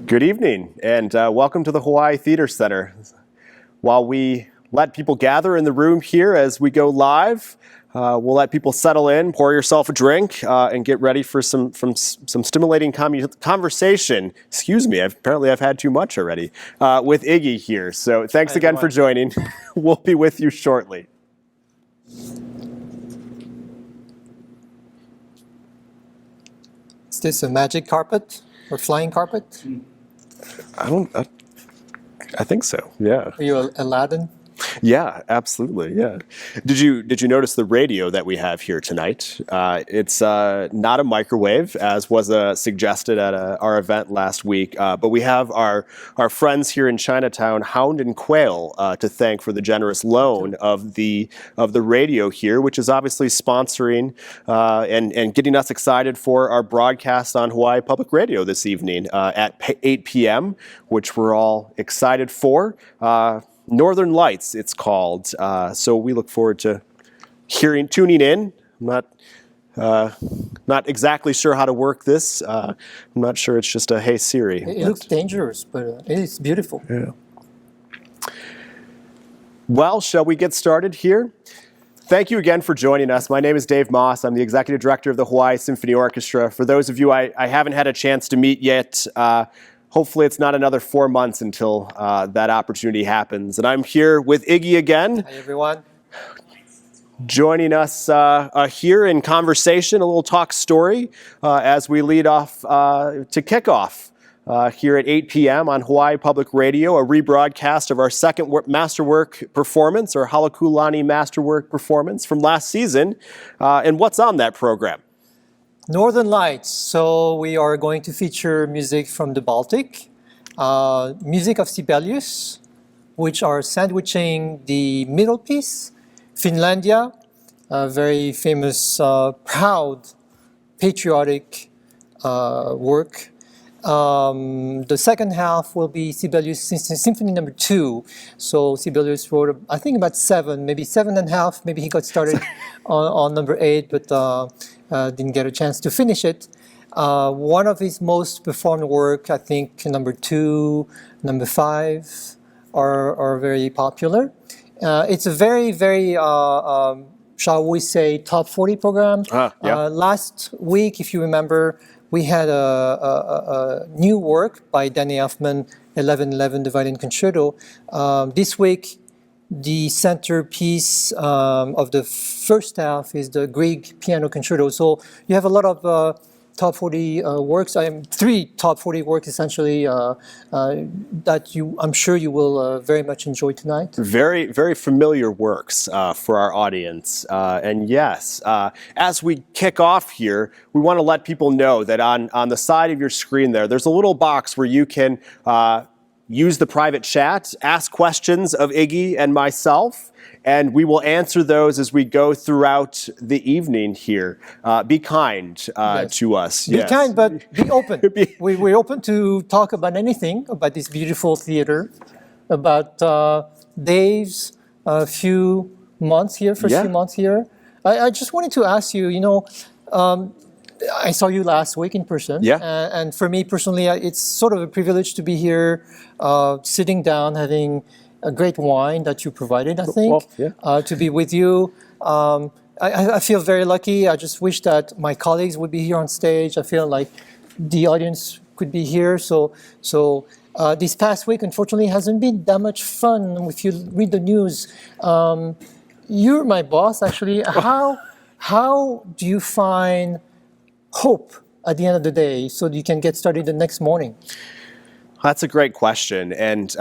Good evening, and welcome to the Hawaii Theater Center. While we let people gather in the room here as we go live, we'll let people settle in, pour yourself a drink, and get ready for some stimulating conversation. Excuse me, apparently I've had too much already, with Iggy here. So thanks again for joining. We'll be with you shortly. Is this a magic carpet or flying carpet? I think so, yeah. Are you Aladdin? Yeah, absolutely. Yeah. Did you notice the radio that we have here tonight? It's not a microwave, as was suggested at our event last week, but we have our friends here in Chinatown, Hound and Quail, to thank for the generous loan of the radio here, which is obviously sponsoring and getting us excited for our broadcast on Hawaii Public Radio this evening at 8 p.m., which we're all excited for. Northern Lights, it's called. So we look forward to tuning in. I'm not exactly sure how to work this. I'm not sure it's just a hey Siri. It looks dangerous, but it's beautiful. Yeah. Well, shall we get started here? Thank you again for joining us. My name is Dave Moss. I'm the Executive Director of the Hawaii Symphony Orchestra. For those of you I haven't had a chance to meet yet, hopefully it's not another 4 months until that opportunity happens. And I'm here with Iggy again. Hi, everyone. Joining us here in conversation, a little talk story, as we lead off to kickoff here at 8 p.m. on Hawaii Public Radio, a rebroadcast of our second masterwork performance, or Halakulani masterwork performance from last season. And what's on that program? Northern Lights. So we are going to feature music from the Baltic, music of Sibelius, which are sandwiching the middle piece, Finlandia, a very famous, proud, patriotic work. The second half will be Sibelius Symphony number 2. So Sibelius wrote, I think, about 7, maybe 7.5. Maybe he got started on number 8, but didn't get a chance to finish it. One of his most performed work, I think, number 2, number 5 are very popular. It's a very, very, shall we say, top 40 program. Yeah. Last week, if you remember, we had a new work by Danny Elfman, 1111, the Violin Concerto. This week, the centerpiece of the first half is the Grieg Piano Concerto. So you have a lot of top 40 works. 3 top 40 works essentially that I'm sure you will very much enjoy tonight. Very, very familiar works for our audience. And yes, as we kick off here, we want to let people know that on the side of your screen there's a little box where you can use the private chat, ask questions of Iggy and myself, and we will answer those as we go throughout the evening here. Be kind to us. Be kind, but be open. We're open to talk about anything, about this beautiful theater, about Dave's few months here, first few months here. I just wanted to ask you, I saw you last week in person. Yeah. And for me personally, it's sort of a privilege to be here, sitting down, having a great wine that you provided, I think, to be with you. I feel very lucky. I just wish that my colleagues would be here on stage. I feel like the audience could be here. So this past week, unfortunately, hasn't been that much fun. If you read the news, you're my boss, actually. How do you find hope at the end of the day so that you can get started the next morning? That's a great question. And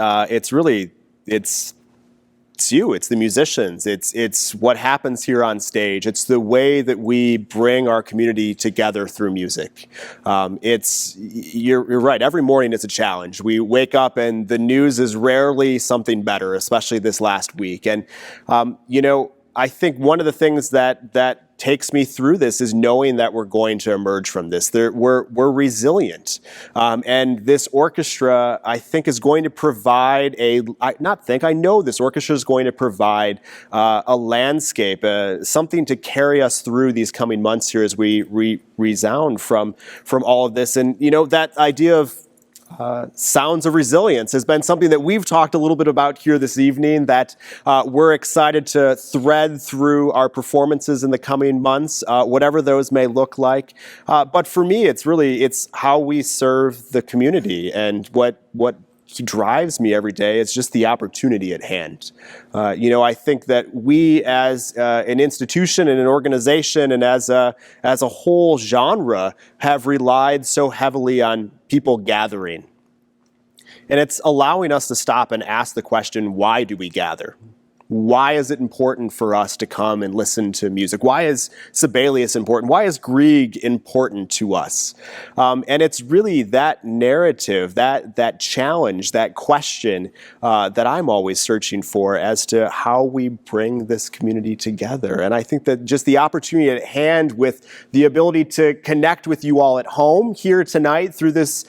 it's you, it's the musicians, it's what happens here on stage. It's the way that we bring our community together through music. You're right, every morning is a challenge. We wake up and the news is rarely something better, especially this last week. And, I think one of the things that takes me through this is knowing that we're going to emerge from this. We're resilient. And this orchestra, I think, is going to provide I know this orchestra is going to provide a landscape, something to carry us through these coming months here as we resound from all of this. And, that idea of Sounds of Resilience has been something that we've talked a little bit about here this evening, that we're excited to thread through our performances in the coming months, whatever those may look like. But for me, it's how we serve the community, and what drives me every day is just the opportunity at hand. I think that we as an institution and an organization and as a whole genre have relied so heavily on people gathering. And it's allowing us to stop and ask the question, why do we gather? Why is it important for us to come and listen to music? Why is Sibelius important? Why is Grieg important to us? And it's really that narrative, that challenge, that question that I'm always searching for as to how we bring this community together. And I think that just the opportunity at hand, with the ability to connect with you all at home here tonight through this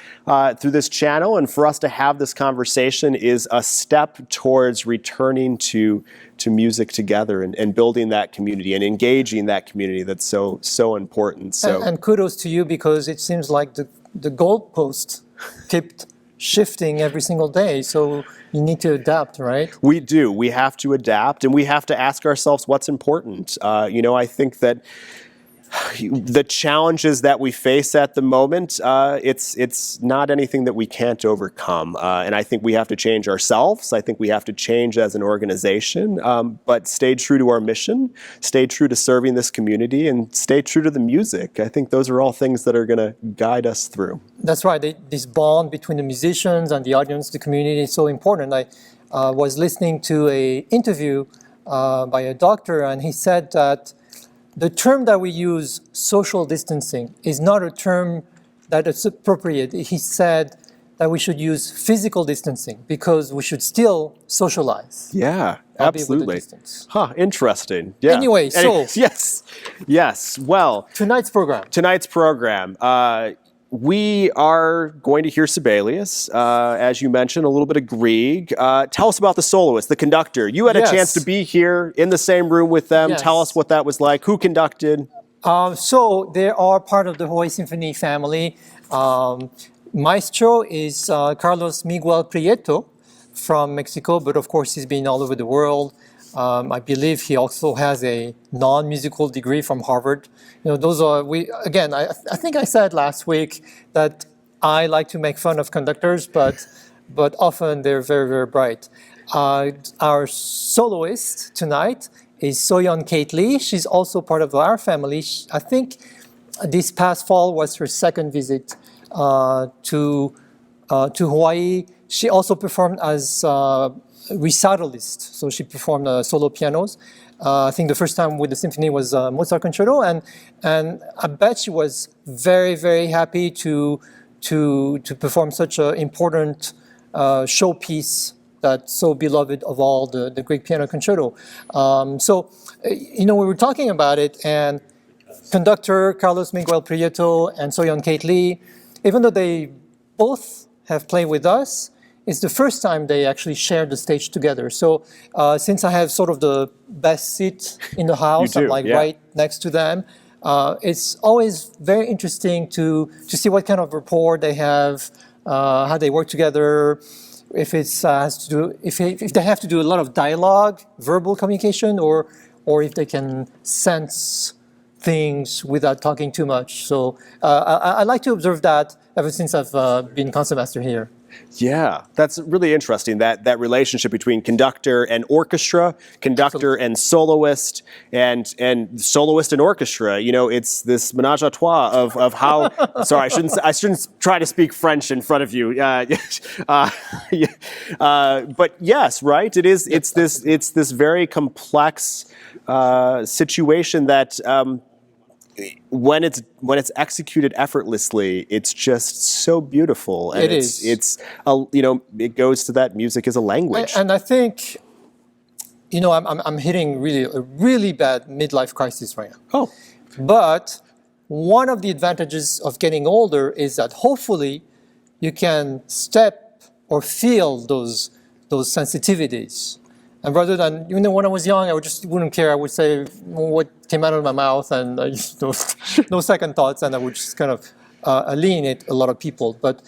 channel, and for us to have this conversation, is a step towards returning to music together and building that community and engaging that community that's so important. So and kudos to you, because it seems like the goalpost kept shifting every single day. So you need to adapt, right? We do. We have to adapt, and we have to ask ourselves what's important. I think that the challenges that we face at the moment, it's not anything that we can't overcome. And I think we have to change ourselves. I think we have to change as an organization, but stay true to our mission, stay true to serving this community, and stay true to the music. I think those are all things that are going to guide us through. That's right. This bond between the musicians and the audience, the community, is so important. I was listening to an interview by a doctor, and he said that the term that we use, social distancing, is not a term that is appropriate. He said that we should use physical distancing, because we should still socialize. Yeah, absolutely. Huh, interesting. Yeah. Anyway, so yes. Well, tonight's program. We are going to hear Sibelius, as you mentioned, a little bit of Grieg. Tell us about the soloist, the conductor. You had a chance to be here in the same room with them. Yes. Tell us what that was like. Who conducted? So they are part of the Hawaii Symphony family. Maestro is Carlos Miguel Prieto from Mexico, but of course he's been all over the world. I believe he also has a non-musical degree from Harvard. Those are, I think I said last week that I like to make fun of conductors, but often they're very, very bright. Our soloist tonight is Soyeon Kate Lee. She's also part of our family. I think this past fall was her second visit to Hawaii. She also performed as recitalist, so she performed solo pianos. I think the first time with the symphony was Mozart Concerto, and I bet she was very, very happy to perform such an important showpiece that's so beloved of all, the Grieg Piano Concerto. We were talking about it, and conductor Carlos Miguel Prieto and Soyeon Kate Lee, even though they both have played with us, it's the first time they actually share the stage together. So since I have sort of the best seat in the house, I'm right next to them, it's always very interesting to see what kind of rapport they have, how they work together, if it's if they have to do a lot of dialogue, verbal communication, or if they can sense things without talking too much. So I like to observe that ever since I've been concertmaster here. Yeah, that's really interesting, that relationship between conductor and orchestra, conductor and soloist, and soloist and orchestra. It's this menage a trois of how. Sorry, I shouldn't try to speak French in front of you. But yes, right. It's this very complex situation that. When it's executed effortlessly, it's just so beautiful. And it goes to that music as a language. And I think, I'm hitting a really bad midlife crisis right now. Oh. But one of the advantages of getting older is that hopefully you can step or feel those sensitivities. And rather than, when I was young, I wouldn't care. I would say what came out of my mouth, and no second thoughts, and I would just kind of alienate a lot of people. But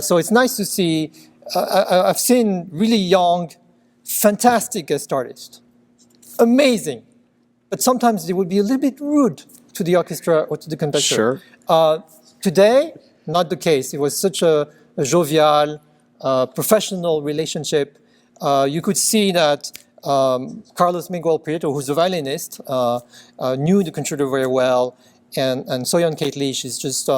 so it's nice to see. I've seen really young, fantastic guest artists, amazing, but sometimes they would be a little bit rude to the orchestra or to the conductor. Sure. Today, not the case. It was such a jovial, professional relationship. You could see that Carlos Miguel Prieto, who's a violinist, knew the concerto very well, and Soyeon Kate Lee, she's just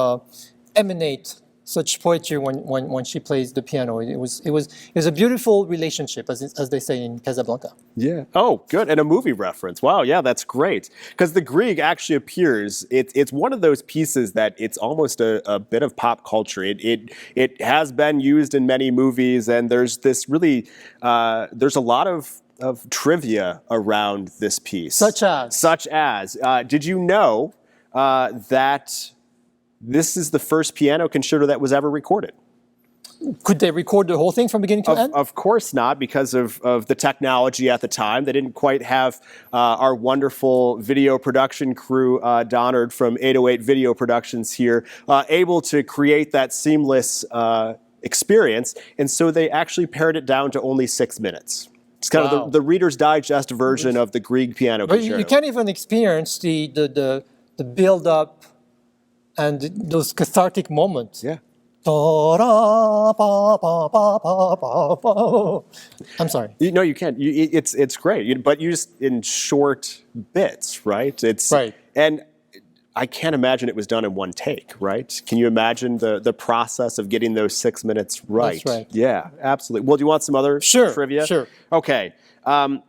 emanate such poetry when she plays the piano. It was a beautiful relationship, as they say in Casablanca. Yeah. Oh, good. And a movie reference. Wow. Yeah, that's great. Because the Grieg actually appears. It's one of those pieces that it's almost a bit of pop culture. It has been used in many movies, and there's this really there's a lot of trivia around this piece. Such as. Did you know that this is the first piano concerto that was ever recorded? Could they record the whole thing from beginning to end? Of course not, because of the technology at the time. They didn't quite have our wonderful video production crew, Donard from 808 Video Productions here, able to create that seamless experience. And so they actually pared it down to only 6 minutes. It's kind of the Reader's Digest version of the Grieg piano concerto. But you can't even experience the build-up and those cathartic moments. Yeah. I'm sorry. No, you can't. It's great, but you just in short bits, right? Right. And I can't imagine it was done in one take, right? Can you imagine the process of getting those 6 minutes right? That's right. Yeah, absolutely. Well, do you want some other trivia? Sure. Okay.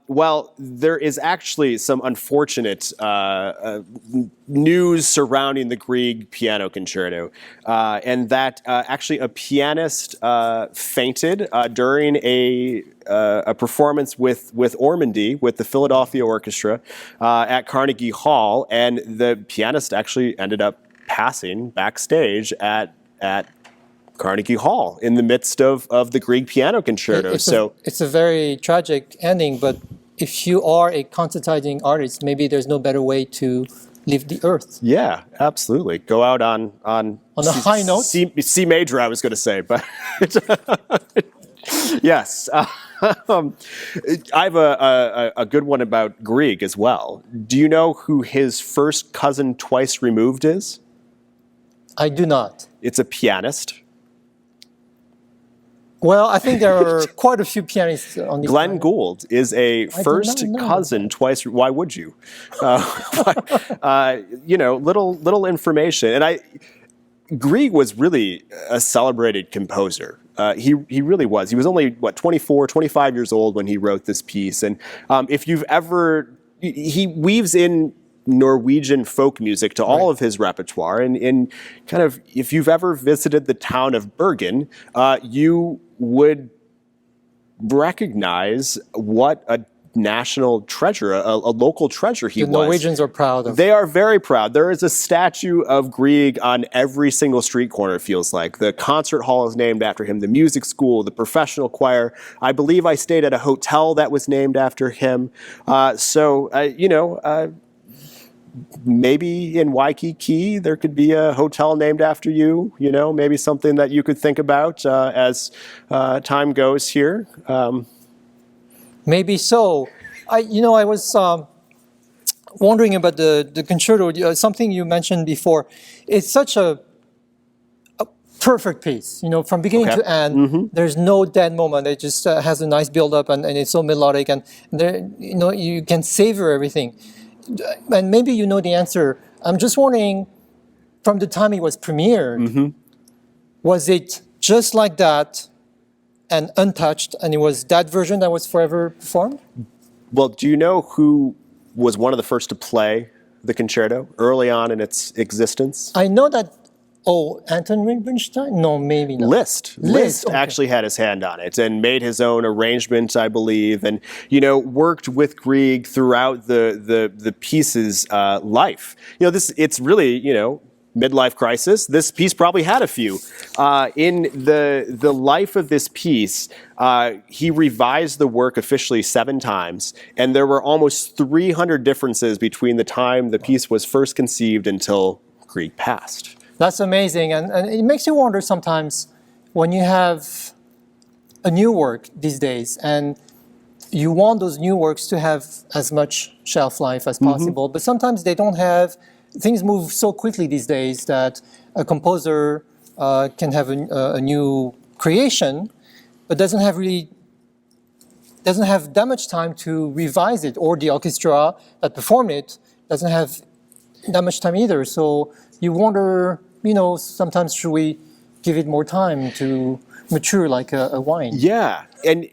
Well, there is actually some unfortunate news surrounding the Grieg piano concerto, and that actually a pianist fainted during a performance with Ormandy, with the Philadelphia Orchestra at Carnegie Hall, and the pianist actually ended up passing backstage at Carnegie Hall in the midst of the Grieg piano concerto. It's a very tragic ending, but if you are a concertizing artist, maybe there's no better way to leave the earth. Yeah, absolutely. Go out on a high note. C major, I was going to say, but yes. I have a good one about Grieg as well. Do you know who his first cousin twice removed is? I do not. It's a pianist. Well, I think there are quite a few pianists on this Glenn planet. Gould is a first cousin twice. Why would you? Little information. And Grieg was really a celebrated composer. He really was. He was only, 24, 25 years old when he wrote this piece. And if you've ever, he weaves in Norwegian folk music to all of his repertoire. And kind of, if you've ever visited the town of Bergen, you would recognize what a national treasure, a local treasure he was. The Norwegians are proud of. They are very proud. There is a statue of Grieg on every single street corner, it feels like. The concert hall is named after him, the music school, the professional choir. I believe I stayed at a hotel that was named after him. Maybe in Waikiki there could be a hotel named after you, maybe something that you could think about as time goes here. Maybe so. I was wondering about the concerto, something you mentioned before. It's such a perfect piece, from beginning to end. Mm-hmm. There's no dead moment. It just has a nice build-up, and it's so melodic, and there, you can savor everything. And maybe you know the answer. I'm just wondering, from the time it was premiered, was it just like that and untouched, and it was that version that was forever performed? Well, do you know who was one of the first to play the concerto early on in its existence? I know that. Oh, Anton Rubinstein? No, maybe not. Liszt okay. actually had his hand on it and made his own arrangements, I believe, and worked with Grieg throughout the piece's life. It's really midlife crisis. This piece probably had a few. In the life of this piece, he revised the work officially 7 times, and there were almost 300 differences between the time the piece was first conceived until Grieg passed. That's amazing. And it makes you wonder sometimes when you have a new work these days and you want those new works to have as much shelf life as possible, but sometimes they don't have. Things move so quickly these days that a composer can have a new creation, but doesn't have that much time to revise it, or the orchestra that performed it doesn't have that much time either. So you wonder, sometimes should we give it more time to mature like a wine? Yeah. And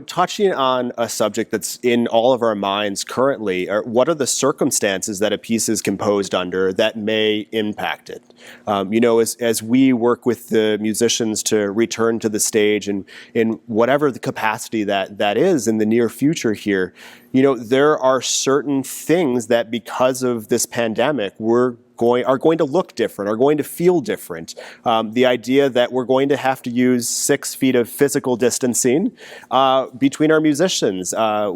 touching on a subject that's in all of our minds currently, what are the circumstances that a piece is composed under that may impact it? As we work with the musicians to return to the stage and in whatever the capacity that is in the near future here, there are certain things that because of this pandemic, are going to look different, are going to feel different. The idea that we're going to have to use 6 feet of physical distancing between our musicians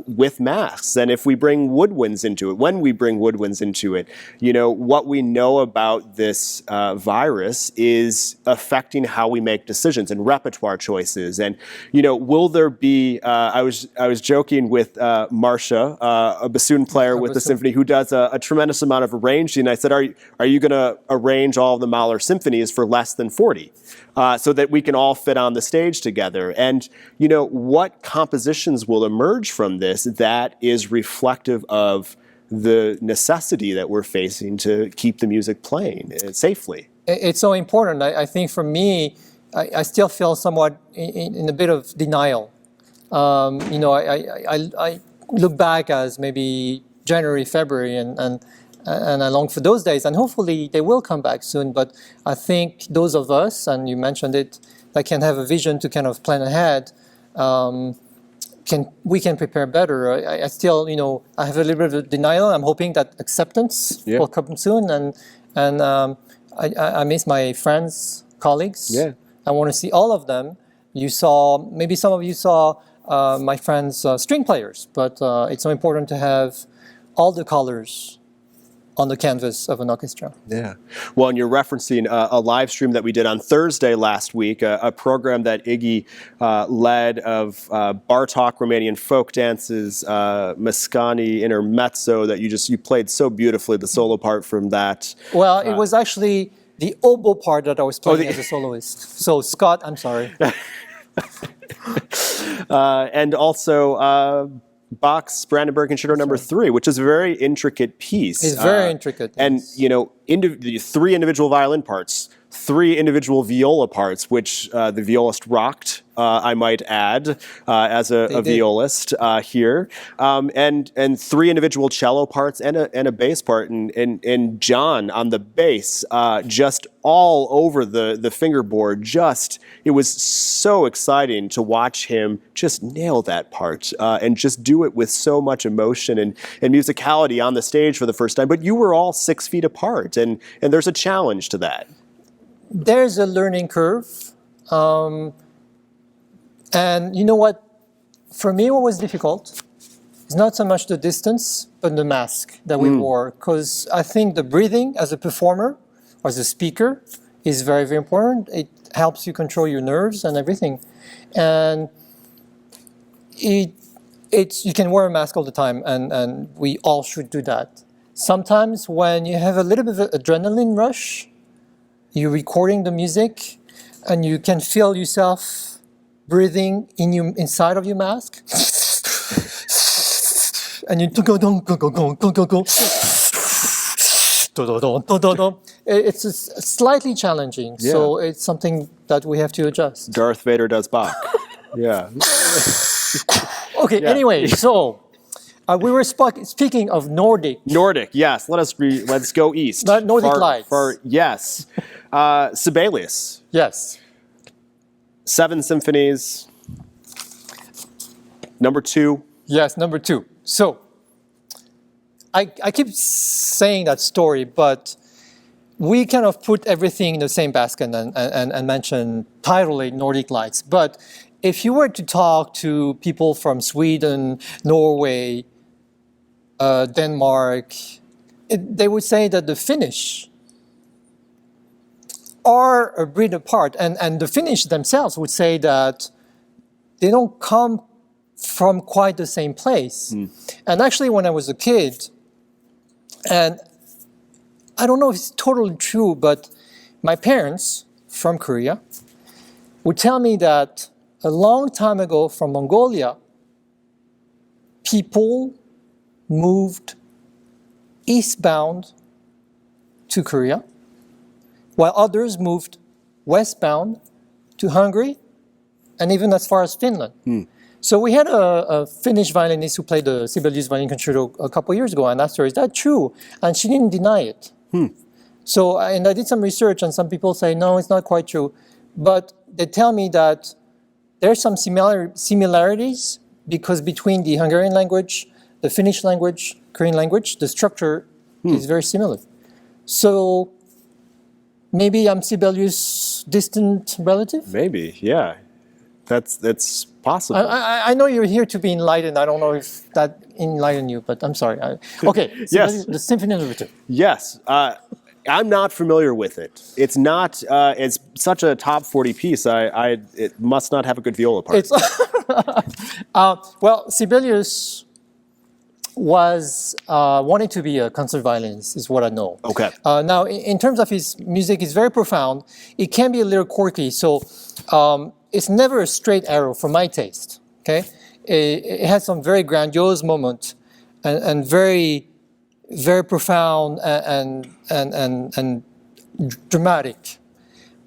with masks. And if we bring woodwinds into it, when we bring woodwinds into it, what we know about this virus is affecting how we make decisions and repertoire choices. And, will there be, I was joking with Marcia, a bassoon player with the Symphony who does a tremendous amount of arranging. I said, are you going to arrange all of the Mahler symphonies for less than 40 so that we can all fit on the stage together? And, what compositions will emerge from this that is reflective of the necessity that we're facing to keep the music playing safely? It's so important. I think for me, I still feel somewhat in a bit of denial. I look back as maybe January, February, and I long for those days, and hopefully they will come back soon. But I think those of us, and you mentioned it, that can have a vision to kind of plan ahead, we can prepare better. I still, I have a little bit of denial. I'm hoping that acceptance will come soon, and I miss my friends, colleagues. Yeah. I want to see all of them. Maybe some of you saw my friends, string players, but it's so important to have all the colors on the canvas of an orchestra. Yeah. Well, and you're referencing a live stream that we did on Thursday last week, a program that Iggy led of Bartok Romanian folk dances, Mascani intermezzo that you played so beautifully, the solo part from that. Well, it was actually the oboe part that I was playing as a soloist. So, Scott, I'm sorry. And also Bach's Brandenburg Concerto No. 3, which is a very intricate piece. It's very intricate. And, the 3 individual violin parts, 3 individual viola parts, which the violist rocked, I might add, as a violist here, and 3 individual cello parts and a bass part, and John on the bass, just all over the fingerboard. It was so exciting to watch him just nail that part and just do it with so much emotion and musicality on the stage for the first time. But you were all 6 feet apart, and there's a challenge to that. There's a learning curve. And you know what? For me, what was difficult is not so much the distance, but the mask that we wore. Because I think the breathing as a performer, or as a speaker, is very, very important. It helps you control your nerves and everything. And you can wear a mask all the time, and we all should do that. Sometimes when you have a little bit of an adrenaline rush, you're recording the music, and you can feel yourself breathing inside of your mask, and you it's slightly challenging. Yeah. So it's something that we have to adjust. Darth Vader does Bach. Yeah. Okay. Yeah. Anyway, so we were speaking of Nordic. Nordic, yes. Let's go east. Nordic lights. Yes. Sibelius. Yes. 7 symphonies. No. 2. Yes, No. 2. So, I keep saying that story, but we kind of put everything in the same basket and mention titly Nordic Lights. But if you were to talk to people from Sweden, Norway, Denmark, they would say that the Finnish are a breed apart. And the Finnish themselves would say that they don't come from quite the same place. And actually, when I was a kid, and I don't know if it's totally true, but my parents from Korea would tell me that a long time ago from Mongolia, people moved eastbound to Korea, while others moved westbound to Hungary and even as far as Finland. So we had a Finnish violinist who played the Sibelius Violin Concerto a couple of years ago, and asked her, "Is that true?" And she didn't deny it. So, and I did some research, and some people say, no, it's not quite true. But they tell me that there's some similarities, because between the Hungarian language, the Finnish language, Korean language, the structure is very similar. So maybe I'm Sibelius' distant relative? Maybe, yeah. That's possible. I know you're here to be enlightened. I don't know if that enlightened you, but I'm sorry. Okay, Yes. The Symphony Number 2. Yes. I'm not familiar with it. It's not. It's such a top 40 piece. It must not have a good viola part. It's well, Sibelius was wanting to be a concert violinist, is what I know. Okay. Now, in terms of his music, it's very profound. It can be a little quirky, so it's never a straight arrow for my taste. Okay, it has some very grandiose moment and very, very profound and dramatic,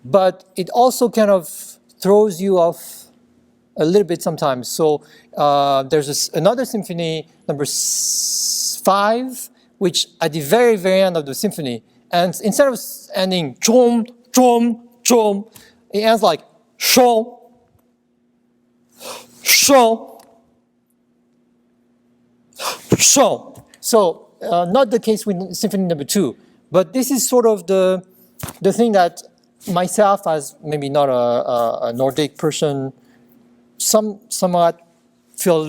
but it also kind of throws you off a little bit sometimes. So there's another symphony, number 5, which at the very, very end of the symphony, and instead of ending chom, chom, chom, it ends like shom, shom, shom. So not the case with Symphony Number 2, but this is sort of the thing that myself, as maybe not a Nordic person, somewhat feel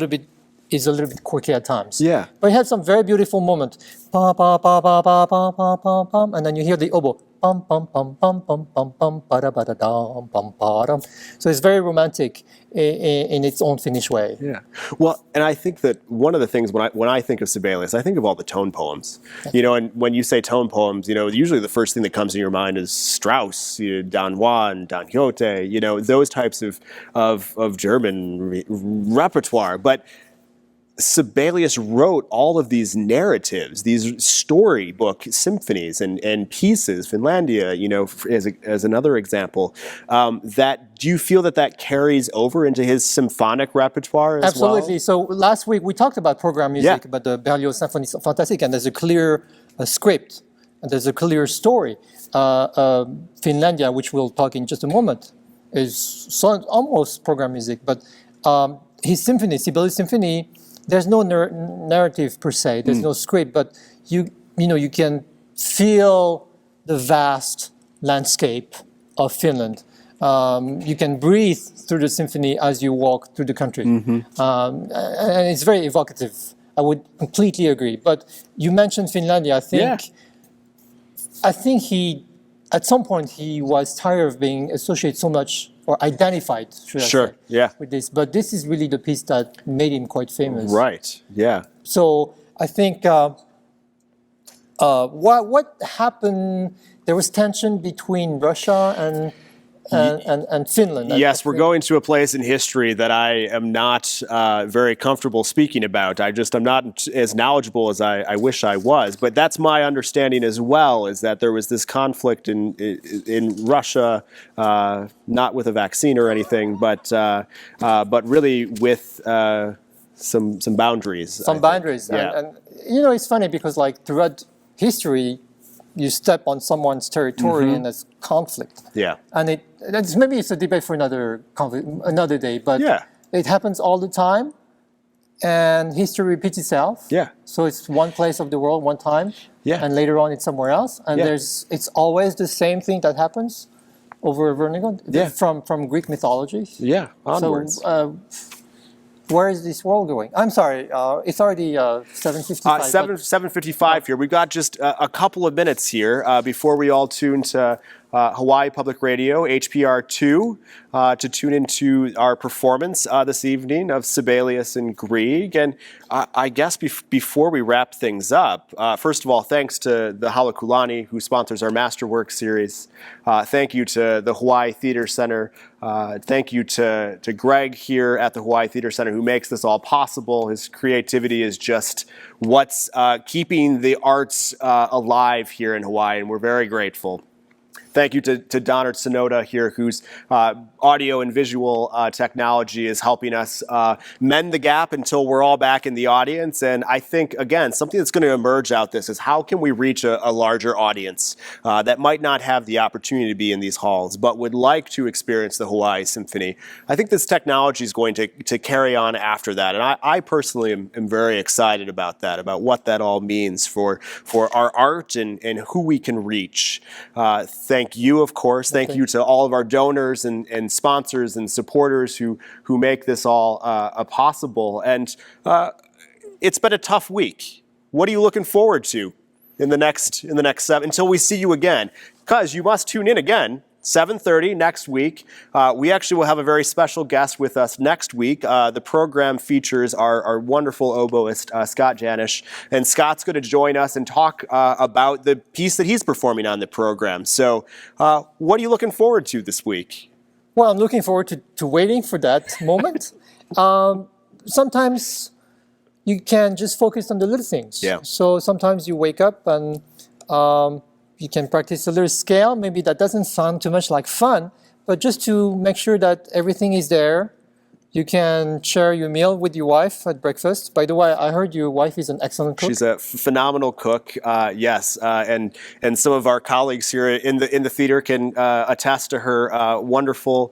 is a little bit quirky at times. Yeah. But it has some very beautiful moment. Pa pa pa pa pa pa pa pa pam, and then you hear the oboe. Pam pam pam pam pam pam pam pa da ba da dam pam pa dam. So it's very romantic in its own Finnish way. Yeah. Well, and I think that one of the things when I think of Sibelius, I think of all the tone poems. You know, and when you say tone poems, you know, usually the first thing that comes in your mind is Strauss, Don Juan, Don Quixote, you know, those types of German repertoire. But Sibelius wrote all of these narratives, these storybook symphonies and pieces, Finlandia, you know, as another example. Do you feel that carries over into his symphonic repertoire as Absolutely. well? So last week we talked about program music, Yeah. but the Berlioz Symphony is fantastic, and there's a clear script, and there's a clear story. Finlandia, which we'll talk in just a moment, is almost program music, but his symphony, Sibelius Symphony, there's no narrative per se. There's no script, but you can feel the vast landscape of Finland. You can breathe through the symphony as you walk through the country, and it's very evocative. I would completely agree. But you mentioned Finlandia. I think he, at some point, he was tired of being associated so much, or identified, should I say, with this. But this is really the piece that made him quite famous. Right, yeah. So I think what happened, there was tension between Russia and Finland. Yes, we're going to a place in history that I am not very comfortable speaking about. I'm not as knowledgeable as I wish I was. But that's my understanding as well, is that there was this conflict in Russia, not with a vaccine or anything, but really with some boundaries. Some boundaries. Yeah. And you know, it's funny because like throughout history, you step on someone's territory and there's conflict. Yeah. And maybe it's a debate for another day, but it happens all the time, and history repeats itself. Yeah. So it's one place of the world, one time, and later on it's somewhere else, and it's always the same thing that happens over and over from Greek mythology. Yeah, onwards. So where is this world going? I'm sorry, it's already 7:55. 7:55 here. We've got just a couple of minutes here before we all tune to Hawaii Public Radio, Ep.2, to tune into our performance this evening of Sibelius and Grieg. And I guess before we wrap things up, first of all, thanks to the Halakulani, who sponsors our Masterwork series. Thank you to the Hawaii Theater Center. Thank you to Greg here at the Hawaii Theater Center, who makes this all possible. His creativity is just what's keeping the arts alive here in Hawaii, and we're very grateful. Thank you to Donard Sonoda here, whose audio and visual technology is helping us mend the gap until we're all back in the audience. And I think, again, something that's going to emerge out this is how can we reach a larger audience that might not have the opportunity to be in these halls, but would like to experience the Hawaii Symphony. I think this technology is going to carry on after that. And I personally am very excited about that, about what that all means for our art and who we can reach. Thank you, of course. Thank you to all of our donors and sponsors and supporters who make this all possible. And it's been a tough week. What are you looking forward to in the next 7 until we see you again? Because you must tune in again. 7:30 next week. We actually will have a very special guest with us next week. The program features our wonderful oboist, Scott Janish, and Scott's going to join us and talk about the piece that he's performing on the program. So what are you looking forward to this week? Well, I'm looking forward to waiting for that moment. Sometimes you can just focus on the little things. Yeah. So sometimes you wake up and you can practice a little scale. Maybe that doesn't sound too much like fun, but just to make sure that everything is there. You can share your meal with your wife at breakfast. By the way, I heard your wife is an excellent cook. She's a phenomenal cook, yes, and some of our colleagues here in the theater can attest to her wonderful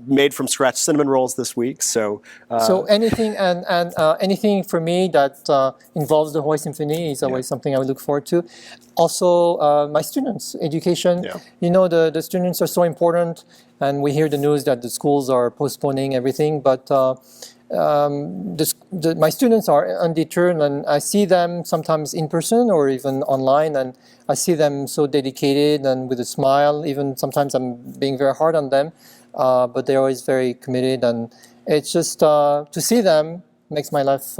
made from scratch cinnamon rolls this week. So anything and anything for me that involves the Hawaii Symphony is always something I look forward to. Also, my students' education. Yeah. You know, the students are so important, and we hear the news that the schools are postponing everything. But my students are undeterred, and I see them sometimes in person or even online, and I see them so dedicated and with a smile. Even sometimes I'm being very hard on them, but they're always very committed, and it's just to see them makes my life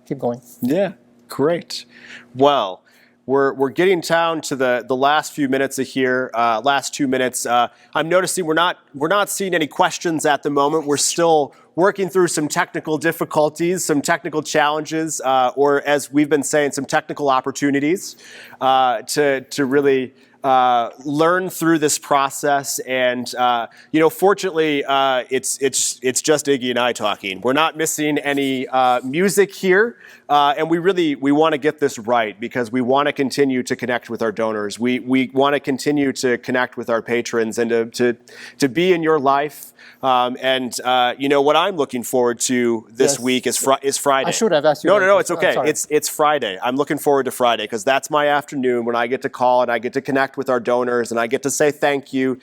keep going. Yeah, great. Well, we're getting down to the last few minutes of here, last 2 minutes. I'm noticing we're not seeing any questions at the moment. We're still working through some technical difficulties, some technical challenges, or as we've been saying, some technical opportunities to really learn through this process. And fortunately, it's just Iggy and I talking. We're not missing any music here, and we want to get this right because we want to continue to connect with our donors. We want to continue to connect with our patrons and to be in your life. What I'm looking forward to this week is Friday. I should have asked you. No, it's okay. It's Friday. I'm looking forward to Friday because that's my afternoon when I get to call and I get to connect with our donors and I get to say thank you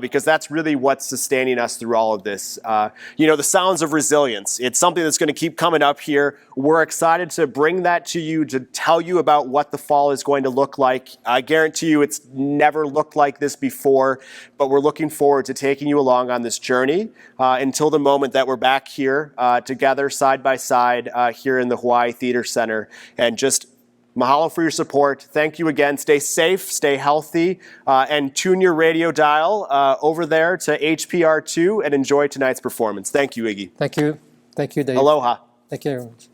because that's really what's sustaining us through all of this. The sounds of resilience. It's something that's going to keep coming up here. We're excited to bring that to you, to tell you about what the fall is going to look like. I guarantee you it's never looked like this before, but we're looking forward to taking you along on this journey until the moment that we're back here together side by side here in the Hawaii Theater Center. And just mahalo for your support. Thank you again. Stay safe, stay healthy, and tune your radio dial over there to HPR2 and enjoy tonight's performance. Thank you, Iggy. Thank you. Thank you, Dave. Aloha. Thank you very much.